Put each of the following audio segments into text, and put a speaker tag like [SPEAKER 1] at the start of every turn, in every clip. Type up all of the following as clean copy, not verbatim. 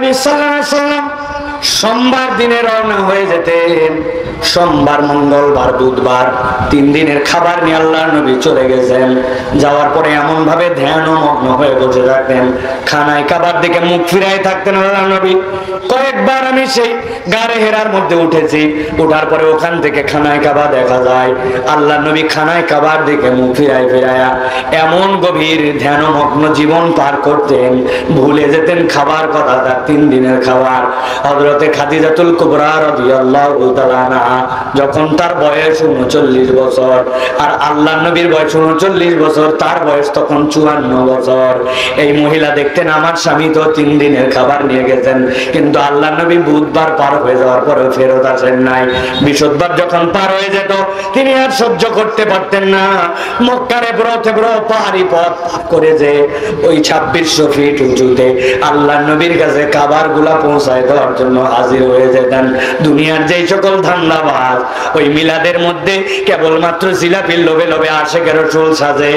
[SPEAKER 1] নবী সাল্লাল্লাহু আলাইহি ওয়াসাল্লাম সোমবার দিনে রওনা হয়ে যেতেন। সোমবার, মঙ্গলবার, বুধবার 3 দিনের খাবার নিয়ে আল্লাহর নবী চলে গেছেন। যাওয়ার পরে এমন ভাবে ধ্যান ও মগ্ন হয়ে বসে থাকতেন, খানায় খাবার দিকে মুখ ফিরাই থাকতেন আল্লাহর নবী। কয়েকবার আমি সেই গাড়ে হেরার মধ্যে উঠেছি, ওঠার পরে ওখান থেকে খানায় খাবার দেখা যায়। আল্লাহর নবী খানায় খাবার দিকে মুখ ফিরাই ফিরাইয়া এমন গভীর ধ্যান ও মগ্ন জীবন পার করতেন, ভুলে যেতেন খাবার কথা, তার 3 দিনের খাবার। হযরতে খাদিজাতুল কুবরা রাদিয়াল্লাহু তাআলা আনহা যখন তার বয়স 39 বছর, আর আল্লাহর নবীর বয়স 39 বছর, তার বয়স তখন 54 বছর। এই মহিলা দেখতেন আমার স্বামী তো 3 দিনের খাবার নিয়ে গেছেন, কিন্তু আল্লাহর নবী বুধবার পার হয়ে যাওয়ার পরে ফেরত আসেন নাই। বৃহস্পতিবার যখন পার হয়ে যেত, তিনি আর সহ্য করতে পারতেন না। মক্কার এবড়ো পাহাড়ি পথ করে যে ওই 2600 ফিট উঁচুতে আল্লাহর নবীর কাছে খাবার গুলা পৌঁছায় দেওয়ার জন্য হাজির হয়ে যেতেন। দুনিয়ার যেই সকল ধান্দাবাজ ওই মিলাদের মধ্যে কেবলমাত্র জিলাপির লোভে লোভে আশেকের রাসূল সাজে,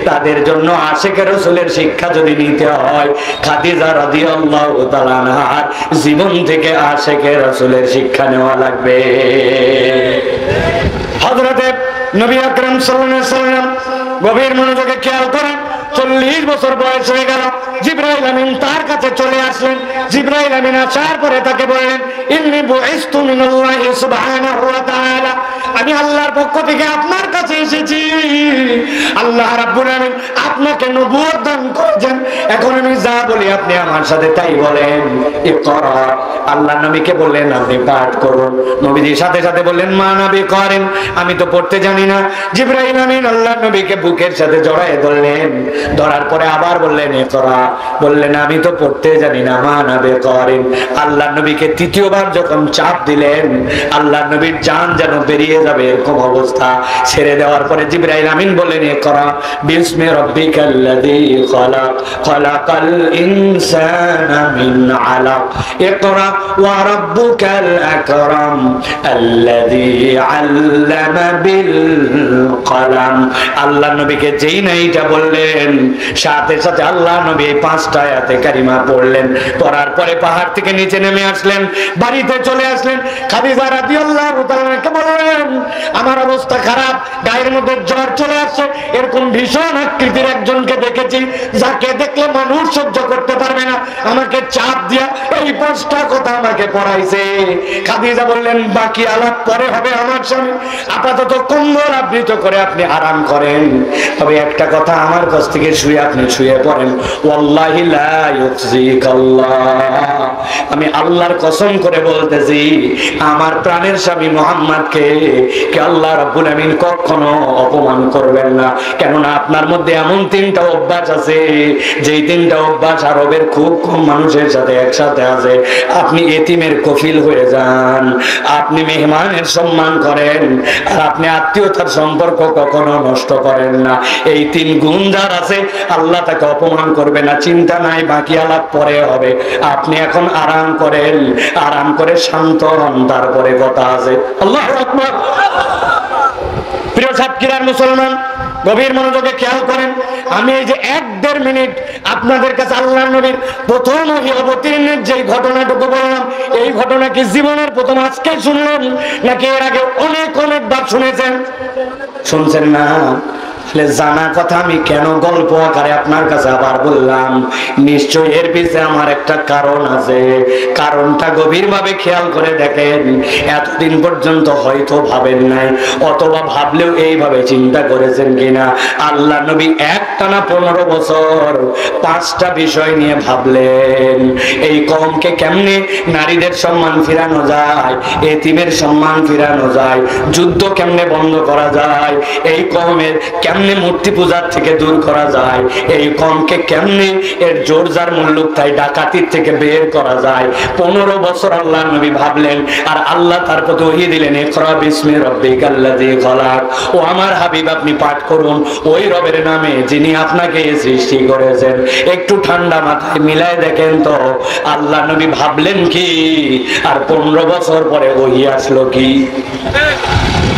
[SPEAKER 1] তাদের জন্য আশেকের রাসূলের শিক্ষা যদি নিতে হয়, খাদিজা রাদিয়াল্লাহু তাআলা আনহার জীবন থেকে আশেকের রাসূলের শিক্ষা নেওয়া লাগবে। হযরতে নবী আকরাম সাল্লাল্লাহু আলাইহি ওয়াসাল্লাম গভীর মনোযোগে খেয়াল করেন, 40 বছর বয়স হয়ে গেল। জিবরাইল আমিন তার কাছে চলে আসলেন। জিবরাইল আমিন আসার পরে তাকে বললেন, ইন্নী বুইসতু মিনাল্লাহি সুবহানাহু ওয়া তাআলা, আমি আল্লাহর পক্ষ থেকে আপনার কাছে এসেছি। আল্লাহ রাব্বুল আমিন আপনাকে নবুয়ত দান করেছেন। এখন আমি যা বলি আপনি আমার সাথে তাই বলেন। ইকরা, আল্লাহ নবীকে বললেন আপনি পাঠ করুন। নবীজির সাথে সাথে বললেন মা নবী করেন, আমি তো পড়তে জানি না। জিবরাইল আমিন আল্লাহ নবীকে বুকের সাথে জড়ায় ধরলেন, ধরার পরে আবার বললেন ইকরা, বললেন আমি তো পড়তে জানি না, মা নবী করেন। আল্লাহ নবীকে তৃতীয়বার যখন চাপ দিলেন, আল্লাহ নবীর জান যেন বেরিয়ে যাবে এরকম অবস্থা। ছেড়ে দেওয়ার পরে জিবরাইল আমিন বললেন ইকরা বিসমি রাব্বিকাল্লাযী খালাক, খালাকাল ইনসানা মিন আলাক, ইকরা ওয়া রাব্বুকাল আকরাম আল্লাযী আল্লামা বিল কলম। আল্লাহ নবীকে যেই না এটা বললেন, সাথে সাথে আল্লাহ নবী 5টা আয়াতে কারিমা পড়লেন। পড়ার পরে পাহাড় থেকে নিচে নেমে আসলেন, বাড়িতে চলে আসলেন। খাদিজা রাদিয়াল্লাহু তাআলাকে বললেন আমার অবস্থা খারাপ, গায়ের মধ্যে জ্বর চলে আসছে। এরকম ভীষণ আকৃতির একজনকে দেখেছি, যাকে দেখলে মানুষ সহ্য করতে পারবে না, আমাকে চাপ দিয়া এই 5টা কথা আমাকে পড়াইছে। খাদিজা বললেন বাকি আলাপ পরে হবে আমার স্বামী, আপাতত কম্বল আবৃত করে আপনি আরাম করেন। তবে একটা কথা, আমার কাছ থেকে শুয়ে আপনি শুয়ে পড়েন। ওয়াল্লাহি লা ইউযিকাল্লাহ, আমি আল্লাহর কসম করে বলতেছি, আমার প্রাণের স্বামী মুহাম্মদকে কে আল্লাহ রাব্বুল আমিন কখনো অপমান করবেন না। কেননা আপনার মধ্যে এমন 3টা অভ্যাস আছে, যেই 3টা অভ্যাস আরবের খুব কম মানুষের সাথে একসাথে আছে। আপনি এতিমের কফিল হয়ে যান, আপনি মেহমানের সম্মান করেন, আর আপনি আত্মীয়তার সম্পর্ক কখনো নষ্ট করেন না। এই 3 গুণ যার আছে, আল্লাহ তাকে অপমান করবে না। চিন্তা নাই, বাকি আলাপ পরে হবে। আপনি এখন আরাম করেন, আরাম করে শান্ত হন, তারপরে কথা আছে। আল্লাহু আকবার। প্রিয় সাতক্ষীরার মুসলমান, গভীর মনোযোগে খেয়াল করেন। আমি এই যে 1-1.5 মিনিট আপনাদের কাছে আল্লাহর নবীর প্রথম অবতীর্ণের যে ঘটনাটুকু বললাম, এই ঘটনা কি জীবনের প্রথম আজকে শুনলেন, নাকি এর আগে অনেকবার শুনেছেন? শুনছেন না? জানা কথা আমি কেন গল্প আকারে আপনার কাছে আবার বললাম, নিশ্চয় এর পিছনে আমার একটা কারণ আছে। কারণটা গভীর ভাবে খেয়াল করে দেখেন। এতদিন পর্যন্ত হয়তো ভাবেন নাই, অথবা ভাবলেও এইভাবে চিন্তা করেছেন কিনা, আল্লাহ নবী একটানা 15 বছর 5টা বিষয় নিয়ে ভাবলেন। এই কওমকে কেমনে নারীদের সম্মান ফিরানো যায়, এতিমের সম্মান ফিরানো যায়, যুদ্ধ কেমনে বন্ধ করা যায়, এই কওমের কেমনে মূর্তি পূজার থেকে দূর করা যায়, এই কওমকে কেমনে এর জোরজার মুল্লুক তাই ডাকাতির থেকে বের করা যায়। 15 বছর আল্লাহ নবী ভাবলেন, আর আল্লাহ তার প্রতি ওহী দিলেন ইকরা বিসমি রাব্বিকাল্লাযী খালাক। ও আমার হাবিব, আপনি পাঠ করুন ওই রবের নামে যিনি আপনাকে সৃষ্টি করেছেন। একটু ঠান্ডা মাথায় মিলায় দেখেন তো, আল্লাহ নবী ভাবলেন কি, আর 15 বছর পরে ওহী আসলো কি?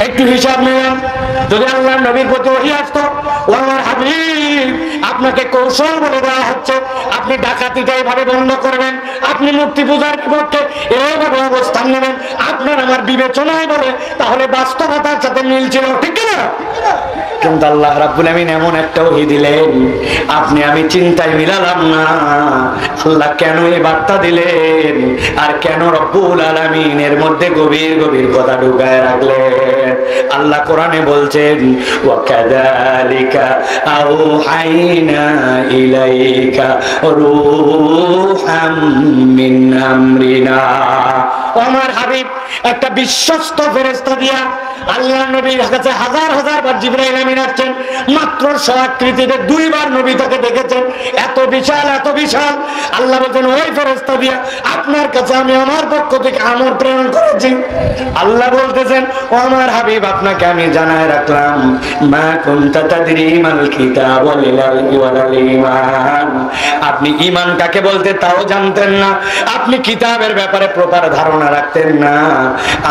[SPEAKER 1] একটু হিসাব নিলাম। যদি আল্লাহ নবীর প্রতি ওহী আসতো, ও আমার হাবিব আপনাকে কৌশল বলে দেওয়া হচ্ছে, আপনি ডাকাতিটা এইভাবে বন্ধ করবেন, আপনি মূর্তি পূজার বিপক্ষে এইভাবে অবস্থান নেবেন, আপনার আমার বিবেচনায় বলে তাহলে বাস্তবতার সাথে মিল ছিল, ঠিক না? কিন্তু আল্লাহ রাব্বুল আমিন এমন একটা ওহী দিলেন, আপনি আমি চিন্তায় মিলালাম না আল্লাহ কেন এই বার্তা দিলেন আর কেন রব্বুল আলামিন এর মধ্যে গভীর গভীর কথা ঢুকায় রাখলেন। আল্লাহ কোরআনে বলছেন, ওয়া কাযালিকা আওহাইনা ইলাইকা রূহাম মিন আমরিনা। আমার হাবিব একটা বিশ্বস্ত ফেরেশতা দিয়া আল্লাহর নবীর কাছে হাজার হাজার বার জিবরাইল আমিন আসছেন, মাত্র স্ব-আকৃতিতে 2 বার নবী তাকে দেখেছেন, এত বিশাল এত বিশাল। আল্লাহ বলেন ওই ফেরেশতা দিয়া আপনার কাছে আমি আমার পক্ষ থেকে আমর প্রেরণ করেছি। আল্লাহ বলতেছেন, ও আমার হাবিব আপনাকে আমি জানায় রাখলাম, মা কুনতা তাদরি মাল কিতাব ওয়াল ঈমান। আপনি ঈমান কাকে বলতে তাও জানতেন না, আপনি কিতাবের ব্যাপারে প্রপার ধারণা রাখতেন না।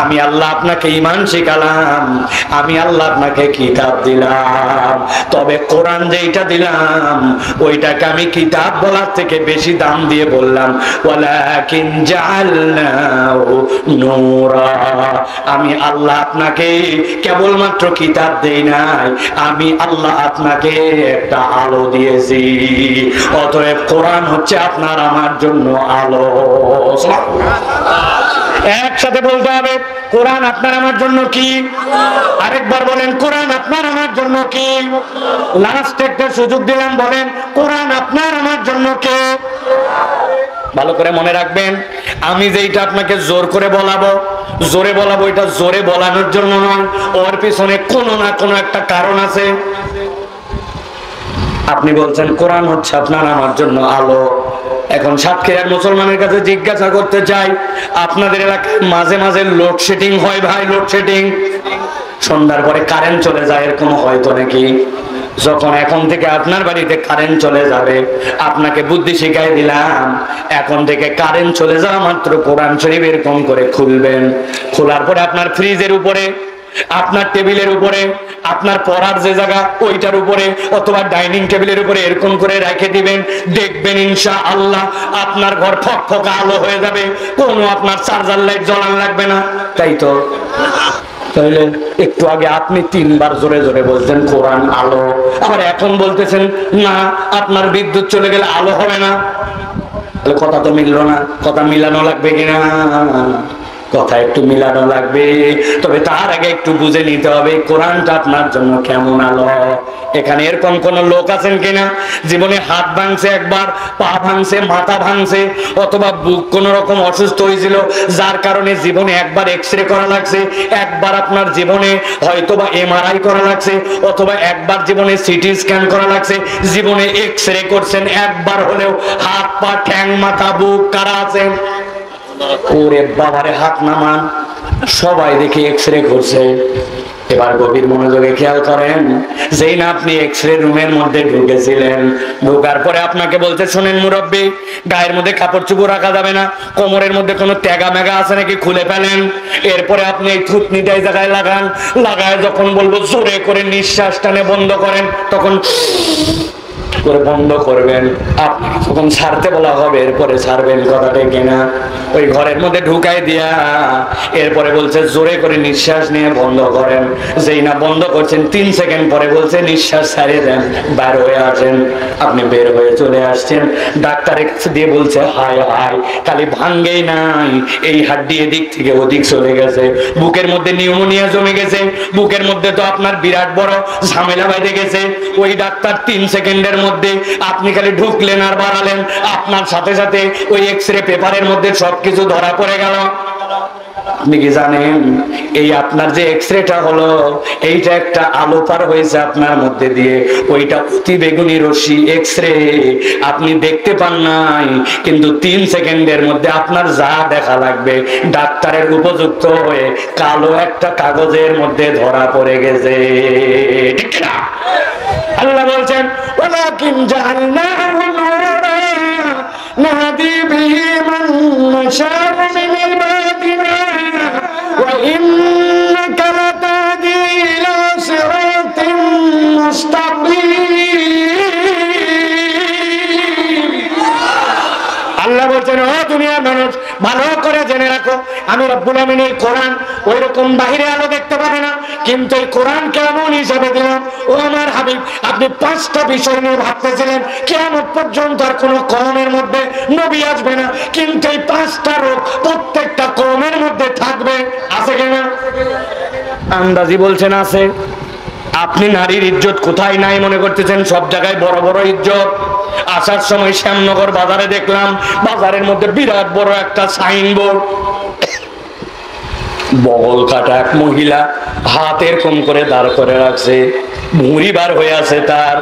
[SPEAKER 1] আমি আল্লাহ আপনাকে ঈমান শিখালাম, আমি আল্লাহ আপনাকে কিতাব দিলাম, তবে কোরআন যেটা দিলাম ওইটাকে আমি কিতাব বলার থেকে বেশি দাম দিয়ে বললাম, ওয়ালাকিন জাআলনাহু নূরা। আমি আল্লাহ আপনাকে কেবলমাত্র কিতাব দেই নাই, আমি আল্লাহ আপনাকে একটা আলো দিয়েছি। অতএব কোরআন হচ্ছে আপনার আমার জন্য আলো। একসাথে বলতে হবে, কোরআন আপনার আমার জন্য কি? আরেকবার বলেন, কোরআন আপনার আমার জন্য কি? লাস্ট একটা সুযোগ দিলাম, বলেন কোরআন আপনার আমার জন্য কে? ভালো করে মনে রাখবেন, আমি যেটা আপনাকে জোর করে বলাবো, জোরে বলাবো, এটা জোরে বলানোর জন্য নয়, ওর পিছনে কোনো না কোনো একটা কারণ আছে। আপনি বলছেন কোরআন হচ্ছে আপনার আমার জন্য আলো। এখন সাতক্ষীরার মুসলমানের কাছে জিজ্ঞাসা করতে চাই, আপনাদের এলাকায় মাঝে মাঝে লোডশেডিং হয় ভাই? লোডশেডিং, সন্ধ্যার পরে কারেন্ট চলে যায়, এরকম হয়তো নাকি? যখন এখন থেকে আপনার বাড়িতে কারেন্ট চলে যাবে, আপনাকে বুদ্ধি শিখাই দিলাম, এখন থেকে কারেন্ট চলে যাওয়া মাত্র কোরআন শরীফ এরকম করে খুলবেন, খোলার পরে আপনার ফ্রিজের উপরে, আপনার টেবিলের উপরে, আপনার পড়ার যে জায়গা ওইটার উপরে অথবা ডাইনিং টেবিলের উপরে এরকম করে রেখে দিবেন। দেখবেন ইনশাআল্লাহ আপনার ঘর ফকফকা আলো হয়ে যাবে, কোনো আপনার চার্জার লাইট জ্বলান লাগবে না। তাই তো? তাহলে একটু আগে আপনি 3 বার জোরে জোরে বলছেন কোরআন আলো, আবার এখন বলতেছেন না আপনার বিদ্যুৎ চলে গেলে আলো হবে না। তাহলে কথা তো মিললো না। কথা মিলানো লাগবে কিনা? কথা একটু মিলানো লাগবে, তবে তার আগে একটু বুঝে নিতে হবে কোরআনটা আপনার জন্য কেমন আলো। এখানে এরকম কোন লোক আছেন কিনা জীবনে হাত ভাঙছে একবার, পা ভাঙছে, মাথা ভাঙছে, অথবা বুক কোন রকম অসুস্থ হয়েছিল যার কারণে জীবনে একবার এক্সরে করা লাগছে, একবার আপনার জীবনে হয়তোবা এমআরআই করা লাগছে, অথবা একবার জীবনে সিটি স্ক্যান করা লাগছে, জীবনে এক্সরে করছেন একবার হলেও? হাত পা ঠ্যাং মাথা বুক কারা আছেন? ওরে বাবারে হাত নামান, সবাই দেখি এক্সরে করছে। এবার গভীর মনোযোগে খেয়াল করেন, যেই না আপনি এক্সরে রুমের মধ্যে ঢুকেছিলেন, ঢোকার পরে আপনাকে বলতে, শোনেন মুরব্বী, গায়ের মধ্যে কাপড় চোপড় রাখা যাবে না, কোমরের মধ্যে কোনো ট্যাগা ম্যাগা আছে নাকি খুলে ফেলেন, এরপরে আপনি এই থুতনিটা এই জায়গায় লাগান, লাগায় যখন বলবো জোরে করে নিঃশ্বাস টানে বন্ধ করেন, তখন করে বন্ধ করবেন। আপনাকে যখন ছাড়তে বলা হবে এরপরে ছাড়বেন, কথাটা কিনা? ওই ঘরের মধ্যে ঢুকাই দিয়া এরপরে বলছে জোরে করে নিঃশ্বাস নিয়ে বন্ধ করেন। যেই না বন্ধ করছেন 3 সেকেন্ড পরে বলছে নিঃশ্বাস ছাড়িয়ে দেন, বের হয়ে আসেন। আপনি বের হয়ে চলে আসছেন, ডাক্তারের কাছে দিয়ে বলছে হায় হায়, খালি ভাঙ্গেই নাই, এই হাড্ডি এদিক থেকে ওদিক চলে গেছে, বুকের মধ্যে নিউমোনিয়া জমে গেছে, বুকের মধ্যে তো আপনার বিরাট বড় ঝামেলা বেঁধে গেছে। ওই ডাক্তার 3 সেকেন্ডের মধ্যে আপনি খালি ঢুকলেন আর বাড়ালেন, আপনার সাথে সাথে ওই এক্সরে পেপারের মধ্যে সবকিছু ধরা পড়ে গেল। আপনি কি জানেন এই আপনার যে এক্সরেটা হলো এইটা একটা আলো পার হয়েছে আপনার মধ্যে দিয়ে, ওইটা অতি বেগুনি রশ্মি এক্সরে, আপনি দেখতে পান নাই, কিন্তু 3 সেকেন্ডের মধ্যে আপনার যা দেখা লাগবে ডাক্তারের উপযুক্ত হয়ে কালো একটা কাগজের মধ্যে ধরা পড়ে গেছে, ঠিক না? আল্লাহ বলছেন ওয়ালাকিন জাআলনাহু নূরা নাহদি বিহি মান নাশাউ মিন ইবাদিনা ওয়া ইন্নাকা লাতাহদি ইলা সিরাতিন মুস্তাকিম। ভালো করে জেনে রাখো, আমি রব্বুল আমিন এই কোরআন ওই রকম বাহিরে আলো দেখতে পাবে না, কিন্তু এই কোরআন কেমন হিসাবে দিলাম। ও আমার হাবিব, আপনি 5টা বিষয় নিয়ে ভাবতেছিলেন কিয়ামত পর্যন্ত আর কোন কওমের মধ্যে নবী আসবে না, কিন্তু এই 5টা রোগ প্রত্যেকটা কওমের মধ্যে থাকবে। আছে কিনা? আন্দাজি বলছেন আছে। আপনি নারীর ইজ্জত কোথায় নাই মনে করতেছেন? সব জায়গায় বড় বড় ইজ্জত। আসার সময় শ্যামনগর বাজারে দেখলাম, বাজারের মধ্যে বিরাট বড় একটা সাইনবোর্ড, বগল কাটা এক মহিলা হাত এরকম করে দাঁড় করে রাখছে, ভুঁড়ি বার হয়ে আছে, তার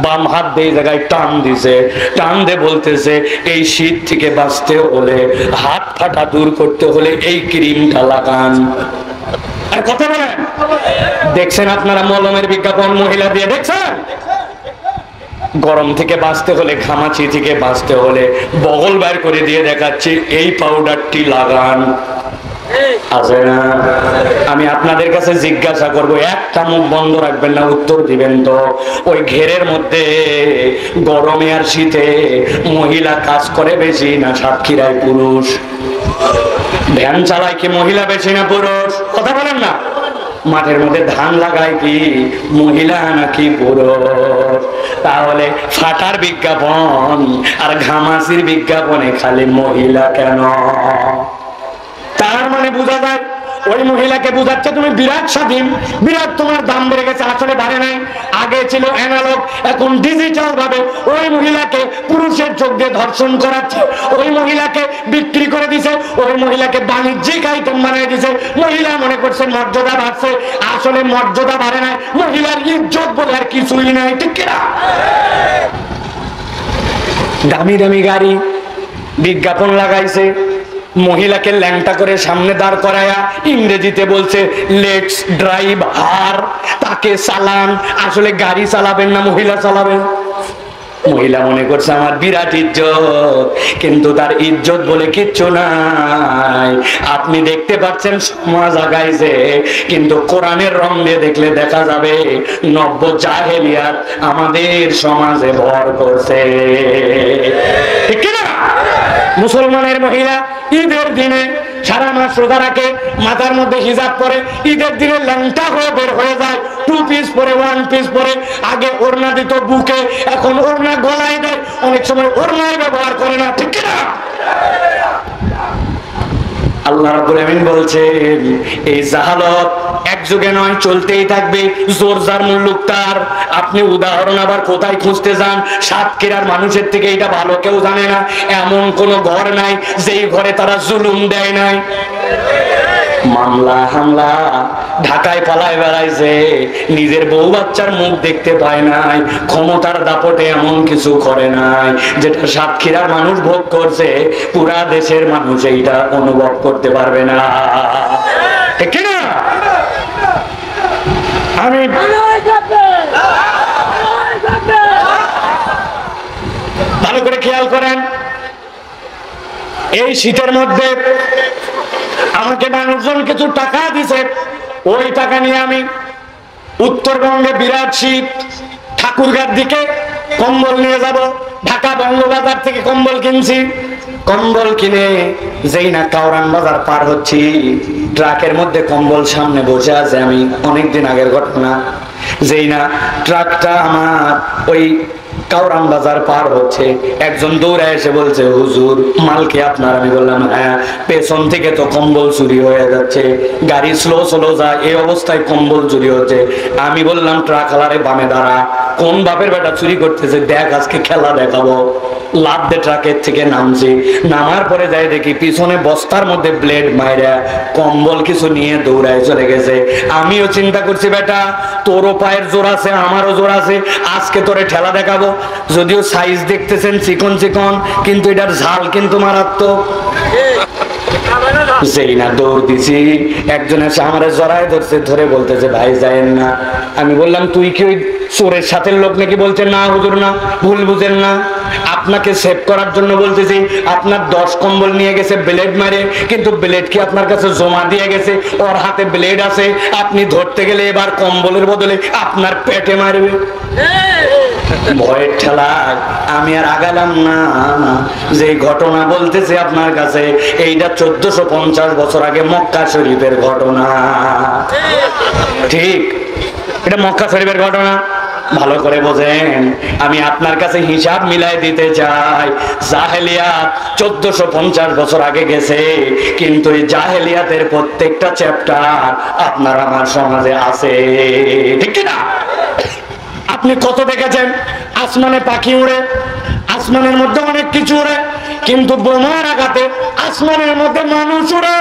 [SPEAKER 1] বাম হাত দিয়ে জায়গায় টান দিছে, টান দিয়ে বলতেছে এই শীত থেকে বাঁচতে হলে, হাত ফাটা দূর করতে হলে এই ক্রিমটা লাগান। আর কথা বলেন, দেখছেন আপনারা মলমের বিজ্ঞাপন মহিলা দিয়ে দেখছেন? গরম থেকে বাঁচতে হলে, ঘামাচি থেকে বাঁচতে হলে বগল বের করে দিয়ে দেখাচ্ছে এই পাউডারটি লাগান। আছে না? আমি আপনাদের কাছে জিজ্ঞাসা করব, একটা মুখ বন্ধ রাখবেন না, উত্তর দিবেন তো। ওই ঘেরের মধ্যে গরমে আর শীতে মহিলা কাজ করে বেশি না সাতক্ষীরায় পুরুষ? ভ্যান চালায় কি মহিলা বেশি না পুরুষ? কথা বলেন না। মাঠের মধ্যে ধান লাগায় কি মহিলা নাকি পুরুষ? তাহলে ফাটার বিজ্ঞাপন আর ঘামাচির বিজ্ঞাপনে খালি মহিলা কেন? তার মানে বোঝা যায় ওই মহিলাকে বোঝাচ্ছে তুমি বিরাট স্বাধীন, বিরাট তোমার দাম বেড়ে গেছে। আসলে বাড়ে নাই, আগে ছিল অ্যানালগ, এখন ডিজিটাল ভাবে ওই মহিলাকে পুরুষের চোখ দিয়ে ধর্ষণ করাচ্ছে, ওই মহিলাকে বিক্রি করে দিছে, ওই মহিলাকে বাণিজ্যিক আইটেম বানিয়ে দিছে। মহিলা মনে করছে মর্যাদা বাড়ছে, আসলে মর্যাদা বাড়ে নাই, মহিলার ইজ্জত বলে আর কিছুই নাই। ঠিক কিনা? দামি দামি গাড়ি বিজ্ঞাপন লাগাইছে, মহিলাকে ল্যাংটা করে সামনে দাঁড় করায়া ইংরেজিতে বলছে লেটস ড্রাইভ হার, তাকে চালান। আসলে গাড়ি চালাবেন না মহিলা চালাবেন। মহিলা মনে করছে আমার বিরাট ইজ্জত, কিন্তু তার ইজ্জত বলে কিচ্ছু নাই। আপনি দেখতে পাচ্ছেন সমাজ আগাইছে, কিন্তু কোরআনের রং দিয়ে দেখলে দেখা যাবে নব্য জাহেলিয়াত আমাদের সমাজে ভর করছে। ঠিক কিনা? মুসলমানের মহিলা ঈদের দিনে সারা মাস রোজা রাখে, মাথার মধ্যে হিজাব পরে, ঈদের দিনে ল্যাংটা হয়ে বের হয়ে যায়, 2 পিস পরে 1 পিস পরে। আগে ওড়না দিত বুকে, এখন ওড়না গলায় দেয়, অনেক সময় ওড়নায় ব্যবহার করে না। ঠিক না? আল্লাহ রাব্বুল আমিন বলছেন এই জাহালত এক যুগে নয়, চলতেই থাকবে, জোর যার মুল্লুক তার। আপনি উদাহরণ আবার কোথায় খুঁজতে যান? সাতক্ষীরার মানুষের থেকে এটা ভালো কেউ জানে না, এমন কোন ঘর নাই যেই ঘরে তারা জুলুম দেয় নাই। মামলা হামলা ঢাকায় পালায় বেড়াইছে, নিজের বউ বাচ্চার মুখ দেখতে পায় নাই, ক্ষমতার দাপটে এমন কিছু করে নাই যেটা সাতক্ষীরার মানুষ ভোগ করছে, পুরা দেশের মানুষ এইটা অনুভব করতে পারবে না। ঠিক না? আমি ভালো করে খেয়াল করেন, এই শীতের মধ্যে আমাকে মানুষজন কিছু টাকা দিছে, ওই টাকা নিয়ে আমি উত্তরবঙ্গে বিরাট শীত, ঠাকুরগাঁর দিকে কম্বল নিয়ে যাব। ঢাকা বঙ্গবাজার থেকে কম্বল কিনছি, কম্বল কিনে যেই না কাউরান বাজার পার হচ্ছি, ট্রাকের মধ্যে কম্বল সামনে বসে আছে। আমি অনেকদিন আগের ঘটনা, যেই না ট্রাকটা আমার ওই কাউরান বাজার পার হচ্ছে, একজন দৌড়ে এসে বলছে হুজুর মাল কি আপনার? আমি বললাম হ্যাঁ। পেছন থেকে তো কম্বল চুরি হয়ে যাচ্ছে, গাড়ি স্লো স্লো যায়, এই অবস্থায় কম্বল চুরি হচ্ছে। আমি বললাম ট্রাক আলারে বামে দাঁড়া, কোন বাপের বেটা চুরি করতেছে দেখ, আজকে খেলা দেখাবো। লাফ দে ট্রাকের থেকে নামছি, নামার পরে যাই দেখি পিছনে বস্তার মধ্যে ব্লেড মাইরা কম্বল কিছু নিয়ে দৌড়ায় চলে গেছে। আমিও চিন্তা করছি বেটা তোরও পায়ের জোর আছে, আমারও জোর আছে, আজকে তোরে ঠেলা দেখাবো। যদিও সাইজ দেখতেছেন চিকন চিকন, কিন্তু এটার ঝাল কিন্তু মারাত্মক। যেই না দৌড় দিছি, একজন এসে আমার জড়ায় ধরছে, ধরে বলতেছে ভাই যায়েন না। আমি বললাম তুই কি ওই চোরের সাথে লোক নাকি বলছে না হুজুর না, ভুল বুঝেন না, আপনাকে সেভ করার জন্য বলতেছি। আপনার 10 কম্বল নিয়ে গেছে ব্লেড মারে, কিন্তু ব্লেড কি আপনার কাছে জমা দিয়ে গেছে? ওর হাতে ব্লেড আছে, আপনি ধরতে গেলে এবার কম্বলের বদলে আপনার পেটে মারবে। ভয়ের ঠেলায় আমি আর আগালাম না। যে ঘটনা বলতেছে আপনার কাছে, এইটা 1450 বছর আগে মক্কা শরীফের ঘটনা। ঠিক, এটা মক্কা শরীফের ঘটনা। ভালো করে বোঝেন, আমি আপনার কাছে হিসাব মিলাই দিতে চাই। জাহেলিয়াত 1450 বছর আগে গেছে, কিন্তু এই জাহেলিয়াতের প্রত্যেকটা চ্যাপ্টার আপনার আমার সমাজে আছে, ঠিক না? আপনি কত দেখেছেন আসমানে পাখি উড়ে, আসমানের মধ্যে অনেক কিছু উড়ে, কিন্তু বোমার আঘাতে আসমানের মধ্যে মানুষ উড়ে।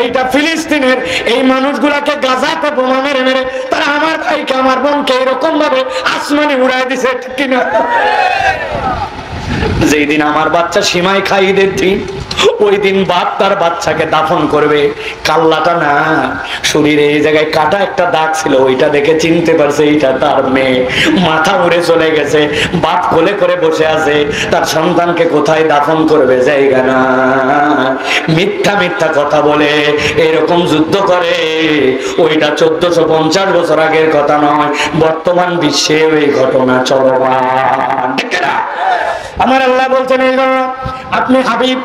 [SPEAKER 1] এইটা ফিলিস্তিনের এই মানুষগুলাকে গাজাতে বোমা মেরে মেরে তারা আমার ভাইকে আমার বোনকে এরকম ভাবে আসমানে উড়াই দিছে, ঠিক কিনা? যেই দিন আমার বাচ্চা সীমায় খাইদের দিন, ওই দিন বাপ তার বাচ্চাকে দাফন করবে। কাল্লাটা না, শরীরে এই জায়গায় কাটা একটা দাগ ছিল, ওইটা দেখে চিনতে পারছে এইটা তার মেয়ে। মাথা উড়ে চলে গেছে, বাপ কোলে করে বসে আছে, তার সন্তানকে কোথায় দাফন করবে জায়গা না। মিথ্যা মিথ্যা কথা বলে এরকম যুদ্ধ করে। ওইটা 1450 বছর আগের কথা নয়, বর্তমান বিশ্বে ওই ঘটনা চলমান, ঠিক না? আমার আল্লাহ বলছেন এই জন্য আপনি হাবিব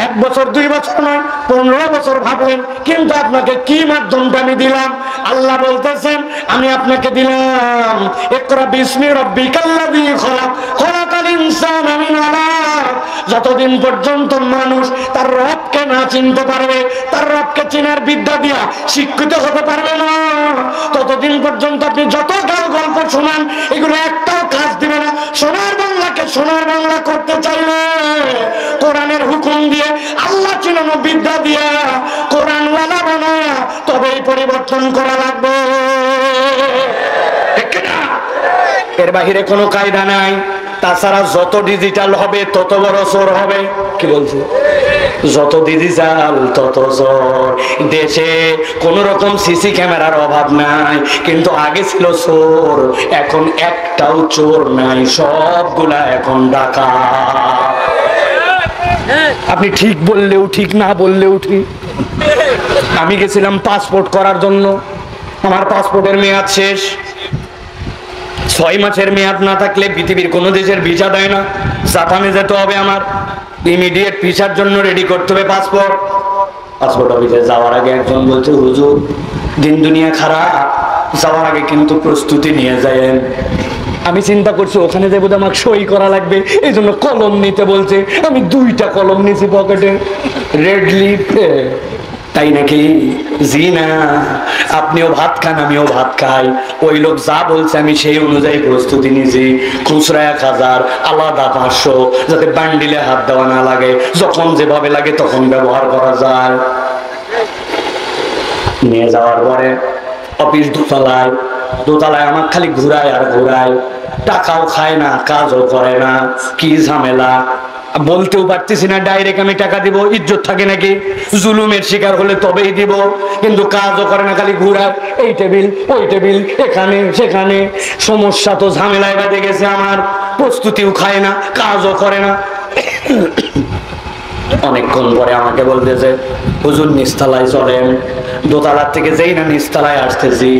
[SPEAKER 1] 1 বছর 2 বছর নয় 15 বছর ভাবলেন, কিন্তু আপনাকে কি মাধ্যমটা আমি দিলাম? আল্লাহ বলতেছেন আমি আপনাকে দিলাম ইকরা বিসমি রাব্বিকাল্লাযী খলাক, খলাকাল ইনসানা মিন আলাক। যতদিন পর্যন্ত মানুষ তার রবকে না চিনতে পারবে, তার রবকে চেনার বিদ্যা দিয়া শিক্ষিত হতে পারবে না, ততদিন পর্যন্ত আপনি যত গল্প শোনান এগুলো একটাও কাজ দিবে না। সোনার বাংলাকে সোনার বাংলা করতে চাইলে কোরআনের হুকুম দিয়ে, আল্লাহ চিনানো বিদ্যা দিয়ে কোরআনওয়ালা বানায় তবেই পরিবর্তন করা লাগবে, ঠিক না? এর বাহিরে কোনো কায়দা নাই। তাছাড়া যত ডিজিটাল হবে তত বড় চোর হবে। কি বলছে? যত ডিজিটাল তত চোর। দেশে কোন রকম সিসি ক্যামেরার অভাব নাই, কিন্তু আগে ছিল চোর, এখন একটাও চোর নাই, সবগুলা এখন ডাকাত। আপনি ঠিক বললেও ঠিক, না বললেও ঠিক। আমি গেছিলাম পাসপোর্ট করার জন্য, আমার পাসপোর্টের মেয়াদ শেষ। 6 মাসের মেয়াদ না থাকলে পৃথিবীর কোন দেশের ভিসা দেয় না। জাপানে যেতে হবে, আমার ইমিডিয়েট ভিসার জন্য রেডি করতে হবে পাসপোর্ট। পাসপোর্ট অফিসে যাওয়ার আগে একজন বলছে হুজুর দিন দুনিয়া খারাপ, যাওয়ার আগে কিন্তু প্রস্তুতি নিয়ে যায়েন। আমি চিন্তা করছি ওখানে যাবো আমাকে সই করা লাগবে, এই জন্য কলম নিতে বলছে। আমি 2টা কলম নিয়েছি পকেটে, রেড লিপ। তাই নাকি? জি না, আপনিও ভাত খান আমিও ভাত খাই। ওই লোক যা বলছে আমি সেই অনুযায়ী প্রস্তুতি নিয়েছি। খুচরা 1000, আলাদা 500, যাতে বান্ডিলে হাত দেওয়া না লাগে, যখন যেভাবে লাগে তখন ব্যবহার করা যায়। নিয়ে যাওয়ার পরে অফিস দোতলায়, দোতলায় আমার খালি ঘুরায় আর ঘুরায়, টাকাও খায় না, কাজও করে না, কি ঝামেলা। বলতেও পারতেছি না ডাইরেক্ট আমি টাকা দিব, ইজ্জত থাকে নাকি? জুলুমের শিকার হলে তবেই দিব, কিন্তু কাজও করে না, খালি ঘুরায়, এই টেবিল ওই টেবিল, এখানে সেখানে। সমস্যা তো ঝামেলায় বেঁধে গেছে আমার। প্রস্তুতিও খায় না, কাজও করে না। অনেকক্ষণ পরে আমাকে বলতেছে হুজুর নিচতলায় চলেন। দোতলার থেকে যেই না নিচতলায় আসতেছি,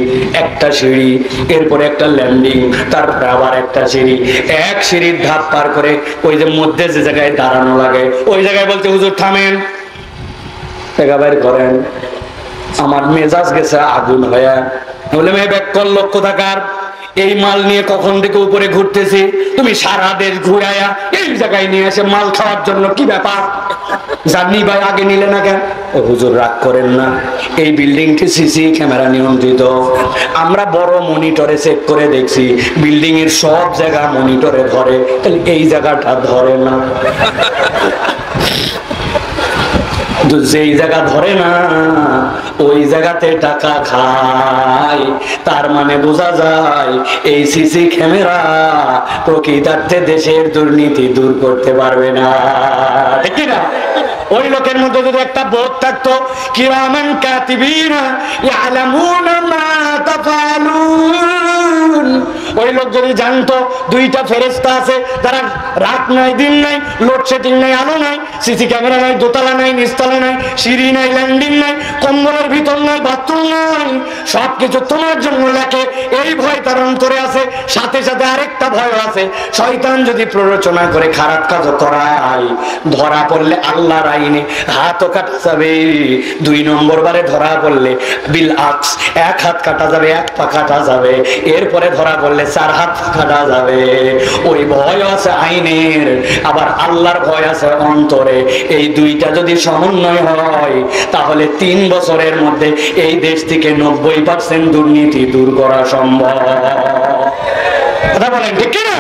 [SPEAKER 1] একটা সিঁড়ি, এরপরে একটা ল্যান্ডিং, তারপরে আবার একটা সিঁড়ি। এক সিঁড়ির ধাপ পার করে ওই যে মধ্যে যে জায়গায় দাঁড়ানো লাগে ওই জায়গায় বলতে হুজুর থামেন, টাকা বের করেন। আমার মেজাজ গেছে আগুন হয়ে। বলে মেয়ে ব্যাক কর, লক্ষ্য থাকার এই মাল নিয়ে কখন থেকে উপরে ঘুরতেছি, তুমি সারা দেশ ঘুরাইয়া এই জায়গায় নিয়ে এসে মাল খাওয়ার জন্য, কি ব্যাপার? জানি ভাই আগে নিলে না কেন? হুজুর রাগ করেন না, এই বিল্ডিংটি সিসি ক্যামেরা নিয়ন্ত্রিত। আমরা বড় মনিটরে চেক করে দেখছি বিল্ডিং এর সব জায়গা মনিটরে ধরে, তাহলে এই জায়গাটা ধরে না। যেই জায়গা ধরে না ওই জায়গাতে টাকা খায়। তার মানে বোঝা যায় এই সিসি ক্যামেরা প্রকৃতার্থে দেশের দুর্নীতি দূর করতে পারবে না, ঠিক না? ওই লোকের মধ্যে যদি একটা বোধ থাকতো, কিরামান কাতিবিনা ইয়ালামুনা মা তাফআলুন, يعملون ওই লোক যদি জানতো দুইটা ফেরেশতা আছে যারা রাত নাই দিন নাই লোডশেডিং নাই আলো নাই সিসি ক্যামেরা নাই দোতলা নাই নিচতলা নাই সিঁড়ি নাই ল্যান্ডিং নাই কম্বলের ভিতর নাই বাথরুম নাই সবকিছু তোমার জন্য লেখে এই ভয় তার অন্তরে আছে সাথে সাথে আরেকটা ভয় আছে শয়তান যদি প্ররোচনা করে খারাপ কাজ করায় ধরা পড়লে আল্লাহর আইনে হাতও কাটা যাবে 2 নম্বর বারে ধরা পড়লে বিল আকস 1 হাত কাটা যাবে 1 পা কাটা যাবে এরপরে ধরা পড়লে 4 হাত কাটা যাবে ওই ভয় আছে আইনের আবার আল্লাহর ভয় আছে অন্তরে এই দুইটা যদি সমন্বয় হয় তাহলে 3 বছরের মধ্যে এই দেশ থেকে 90% দুর্নীতি দূর করা সম্ভব কথা বলেন ঠিক কি না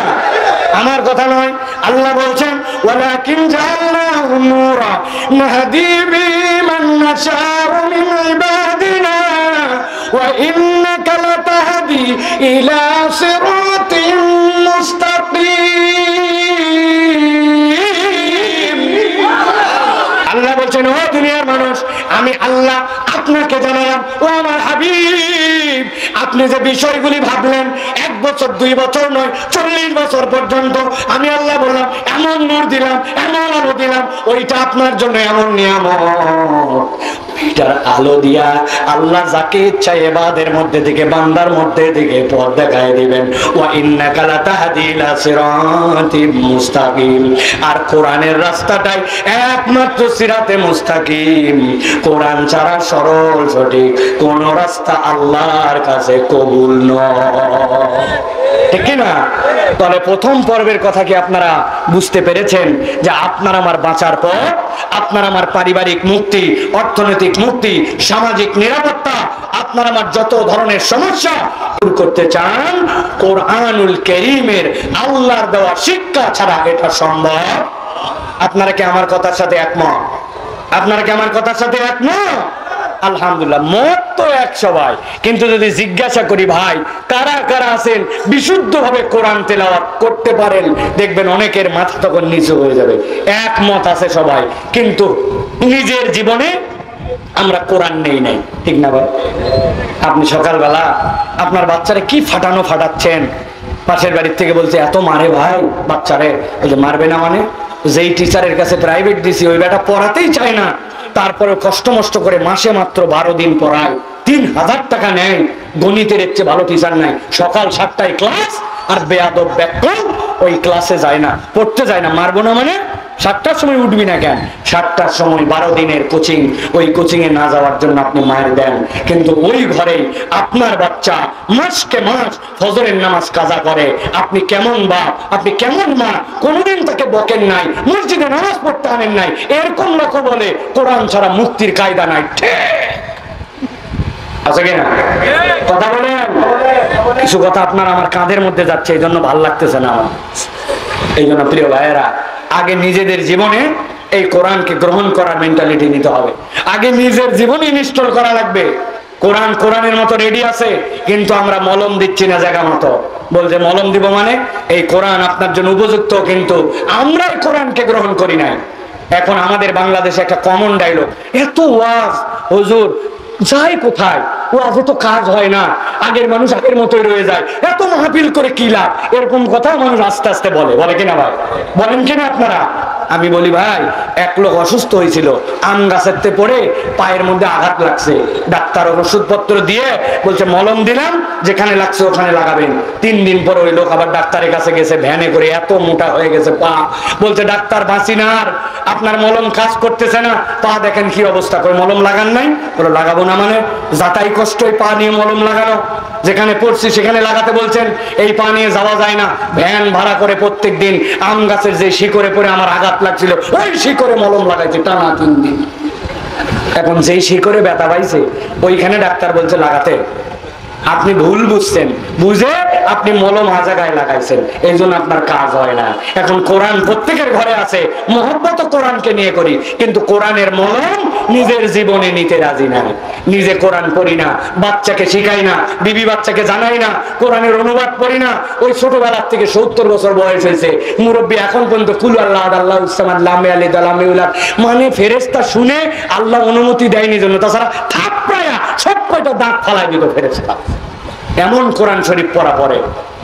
[SPEAKER 1] আমার কথা নয় আল্লাহ বলছেন ওয়ালাকিন জাআলনাহু নূরা নাহদি বিমান নাশাউ মিন ইবাদিনা ওয়া ইন্নাকা লাতাহদি ইলা সিরাতিন মুস্তাকিম আল্লাহ বলছেন ও দুনিয়ার মানুষ আমি আল্লাহ আপনাকে জানালাম ও আমার হাবিব আপনি যে বিষয়গুলি ভাবলেন 1 বছর 2 বছর নয় 40 বছর পর্যন্ত আমি আল্লাহ বললাম এমন নূর দিলাম এমন আলো দিলাম ওইটা আপনার জন্য এমন নিয়ামত ওইটার আলো দিয়া আল্লাহ যাকে ইচ্ছা ইবাদের মধ্যে থেকে বান্দার মধ্যে থেকে পথ দেখায় দিবেন ওয়া ইন্নাকা লাতাহদি ইলা সিরাতিম মুস্তাকিম আর কোরআনের রাস্তাটাই একমাত্র সিরাতে মুস্তাকিম কোরআন ছাড়া সরল সঠিক কোন রাস্তা আল্লাহর কাছে কবুল নয় ঠিক না তাহলে প্রথম পর্বের কথা কি আপনারা বুঝতে পেরেছেন যে আপনার আমার বাঁচার পর আপনার আমার পারিবারিক মুক্তি অর্থনৈতিক মুক্তি সামাজিক নিরাপত্তা আপনার আমার যত ধরনের সমস্যা দূর করতে চান কোরআনুল কারীমের আল্লাহর দেওয়া শিক্ষা ছাড়া এটা সম্ভব আপনারা কি আমার কথার সাথে একমত আপনারা কি আমার কথার সাথে একমত আলহামদুলিল্লাহ মত তো এক সবাই কিন্তু যদি জিজ্ঞাসা করি ভাই কারা কারা আছেন বিশুদ্ধভাবে কোরআন তেলাওয়াত করতে পারেন দেখবেন অনেকের মাথা তখন নিচু হয়ে যাবে একমত আছে সবাই কিন্তু নিজের জীবনে আমরা কোরআন নেই নাই ঠিক না ভাই আপনি সকালবেলা আপনার বাচ্চারে কি ফাটানো ফাটাচ্ছেন পাশের বাড়ির থেকে বলছে এত মারে ভাই বাচ্চারে বলছে মারবে না মানে যেই টিচারের কাছে প্রাইভেট দিছি ওই বেটা পড়াতেই চায় না তারপরে কষ্ট মষ্ট করে মাসে মাত্র 12 দিন পড়ায় 3000 টাকা নেয় গণিতের চেয়ে ভালো টিচার নাই সকাল 7টায় ক্লাস আর বেয়াদব ব্যাকরণ ওই ক্লাসে যায় না পড়তে যায় না মারবো না মানে 7টার সময় উঠবি না কেন 7টার সময় 12 দিনের কোচিং ওই কোচিং এ না যাওয়ার জন্য আপনি মায়ের দেন কিন্তু ওই ঘরে আপনার বাচ্চা মাসকে মাস ফজরের নামাজ কাজা করে আপনি কেমন বাপ আপনি কেমন মা কোনদিন তাকে বকেন নাই মসজিদে নামাজ পড়তে আনেন নাই এরকম লোক বলে কোরআন ছাড়া মুক্তির কায়দা নাই আছে কিনা কথা বলেন কিছু কথা আপনার আমার কাঁধের মধ্যে যাচ্ছে এই জন্য ভালো লাগতেছে না আমার এই জন্য প্রিয় ভাইয়েরা আগে নিজেদের জীবনে এই কোরআনকে গ্রহণ করার মেন্টালিটি নিতে হবে আগে নিজের জীবনে ইনস্টল করা লাগবে কোরআন কোরআনের মতো রেডি আছে কিন্তু আমরা মলম দিচ্ছি না জায়গা মতো বলছে মলম দিব মানে এই কোরআন আপনার জন্য উপযুক্ত কিন্তু আমরা এই কোরআনকে গ্রহণ করি নাই এখন আমাদের বাংলাদেশে একটা কমন ডায়লগ এত ওয়াজ হুজুর যাই কোথায় ওয়াজে তো কাজ হয় না আগের মানুষ আগের মতোই রয়ে যায় এত মাহফিল করে কি লাভ এরকম কথা মানুষ আস্তে আস্তে বলে কিনা ভাই বলেন কিনা আপনারা আমি বলি ভাই এক লোক অসুস্থ হয়েছিল আম গাছের পড়ে পায়ের মধ্যে আঘাত লাগছে ডাক্তার ওষুধপত্র দিয়ে বলছে মলম দিলাম যেখানে লাগছে ওখানে লাগাবেন 3 দিন পরে ওই লোক আবার ডাক্তারের কাছে গেছে ভ্যানে করে এত মোটা হয়ে গেছে পা বলছে ডাক্তার বাঁচি না আর আপনার মলম কাজ করতেছে না পা দেখেন কি অবস্থা করে মলম লাগান নাই বলে লাগাবো না মানে যাতাই কষ্ট পা নিয়ে মলম লাগানো যেখানে পড়ছি সেখানে লাগাতে বলছেন এই পা নিয়ে যাওয়া যায় না ভ্যান ভাড়া করে প্রত্যেক দিন আম গাছের যে শিকড়ে পড়ে আমার আঘাত লাগছিল ওই শিকড়ে মলম লাগাইছে টানা 3 দিন এখন যেই শিকড়ে ব্যথা পাইছে ওইখানে ডাক্তার বলছে লাগাতে আপনি ভুল বুঝছেন বুঝে আপনি মলম জায়গায় লাগাইছেন এই জন্য আপনার কাজ হয় না এখন কোরআন প্রত্যেকের ঘরে আছে মহব্বত কোরআনকে নিয়ে করি কিন্তু কোরআনের মলম নিজের জীবনে নিতে রাজি না নিজে কোরআন পড়ি না বাচ্চাকে শিখাই না বিবি বাচ্চাকে জানাই না কোরআনের অনুবাদ পড়ি না ওই ছোটবেলার থেকে 70 বছর বয়স হয়েছে মুরব্বী এখন পর্যন্ত কুল আল্লাহ আল্লাহ উসমান লামে আলী দালামিউল্লাহ মানে ফেরেশতা শুনে আল্লাহ অনুমতি দেয়নি জন্য তাছাড়া থাপড়ায়া সব কয়টা দাঁত ফালাই দিত ফেরেশতা এমন কোরআন শরীফ পড়া পড়ে,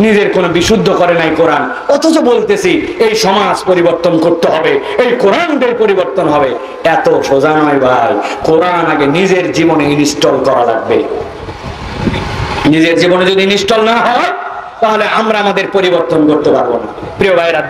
[SPEAKER 1] নিজের কোনো বিশুদ্ধ করে নাই কোরআন, অথচ বলতেছি এই সমাজ পরিবর্তন করতে হবে, এই কোরআনটাই পরিবর্তন হবে। এত সোজা নয় ভাই। কোরআন আগে নিজের জীবনে ইনস্টল করা লাগবে। নিজের জীবনে যদি ইনস্টল না হয় তাহলে আমরা আমাদের পরিবর্তন করতে পারবো না। প্রিয় ভাইরা,